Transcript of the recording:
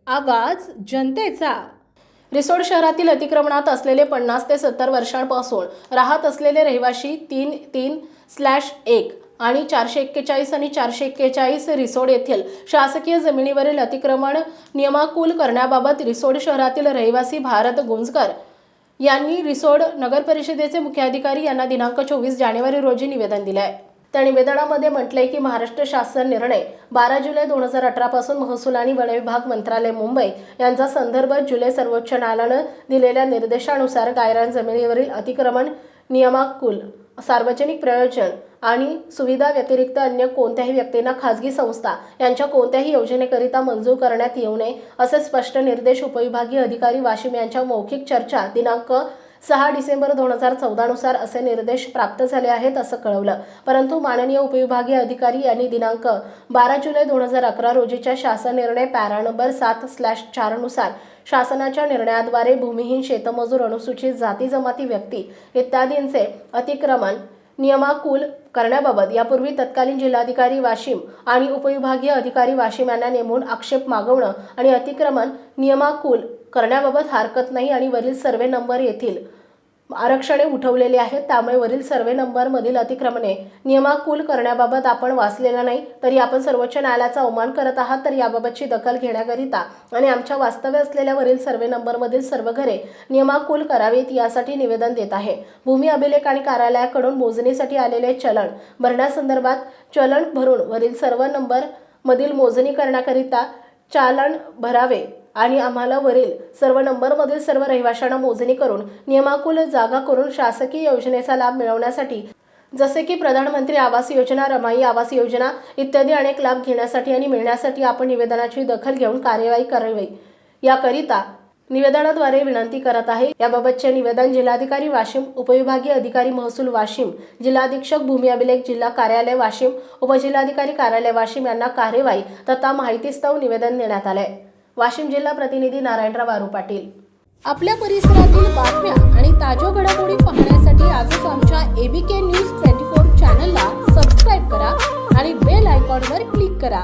आवाज जनतेचा। रिसोड शहरातील अतिक्रमणात असलेले 50 ते 70 वर्षांपासून राहत असलेले रहिवासी 3-3/1 आणि 441 आणि 441 रिसोड येथील शासकीय जमिनीवरील अतिक्रमण नियमाकुल करण्याबाबत रिसोड शहरातील रहिवासी भारत गुंजकर यांनी रिसोड नगर परिषदेचे मुख्याधिकारी यांना दिनांक 24 जानेवारी रोजी निवेदन दिले आहे। त्या निवेदनामध्ये म्हटलंय की महाराष्ट्र शासन निर्णय 12 जुलै 2018 पासून महसूल आणि वन विभाग मंत्रालय मुंबई यांचा संदर्भ जुलै सर्वोच्च न्यायालयाने दिलेल्या निर्देशानुसार गायरान जमिनीवरील अतिक्रमण नियमाकुल सार्वजनिक प्रयोजन आणि सुविधा व्यतिरिक्त अन्य कोणत्याही व्यक्तींना खाजगी संस्था यांच्या कोणत्याही योजनेकरिता मंजूर करण्यात येऊ नये असे स्पष्ट निर्देश उपविभागीय अधिकारी वाशिम यांच्या मौखिक चर्चा दिनांक 6 डिसेंबर 2014 नुसार असे निर्देश प्राप्त झाले आहेत असं कळवलं। परंतु माननीय उपविभागीय अधिकारी यांनी दिनांक 12 जुलै 2011 रोजीच्या शासन निर्णय पॅरा नंबर 7/4 नुसार शासनाच्या निर्णयाद्वारे भूमिहीन शेतमजूर अनुसूचित जाती जमाती व्यक्ती इत्यादींचे अतिक्रमण नियमाकुल करण्याबाबत यापूर्वी तत्कालीन जिल्हाधिकारी वाशिम आणि उपविभागीय अधिकारी वाशिम यांना नेमून आक्षेप मागवणं आणि अतिक्रमण नियमाकुल करण्याबाबत हरकत नाही आणि वरील सर्वे नंबर येथील आरक्षणे उठवलेली आहेत। त्यामुळे वरील सर्वे नंबर मधील अतिक्रमणे नियमाकुल करण्याबाबत आपण वाचलेला नाही तरी आपण सर्वोच्च न्यायालयाचा अवमान करत आहात। तर याबाबतची दखल घेण्याकरिता आणि आमच्या वास्तव्य असलेल्या वरील सर्वे नंबर मधील सर्व घरे नियमाकुल करावीत यासाठी निवेदन देत आहे। भूमी अभिलेख आणि कार्यालयाकडून मोजणीसाठी आलेले चलन भरण्यासंदर्भात चलन भरून वरील सर्व नंबर मधील मोजणी करण्याकरिता चालन भरावे आणि आम्हाला वरील सर्व नंबरमधील सर्व रहिवाशांना मोजणी करून नियमाकुल जागा करून शासकीय योजनेचा लाभ मिळवण्यासाठी जसे की प्रधानमंत्री आवास योजना, रमाई आवास योजना इत्यादी अनेक लाभ घेण्यासाठी आणि मिळण्यासाठी आपण निवेदनाची दखल घेऊन कार्यवाही करावी याकरिता निवेदनाद्वारे विनंती करत आहे। याबाबतचे निवेदन जिल्हाधिकारी वाशिम, उपविभागीय अधिकारी महसूल वाशिम, जिल्हाधीक्षक भूमी अभिलेख जिल्हा कार्यालय वाशिम, उपजिल्हाधिकारी कार्यालय वाशिम यांना कार्यवाही तथा माहितीस्तव निवेदन देण्यात आले। वाशिम जिल्हा प्रतिनिधी नारायणराव वारू पाटील। आपल्या परिसरातील बातम्या आणि ताज्या घडामोडी पाहण्यासाठी आजच आमच्या ABK न्यूज 24 चॅनलला सबस्क्राइब करा आणि बेल आयकॉनवर क्लिक करा।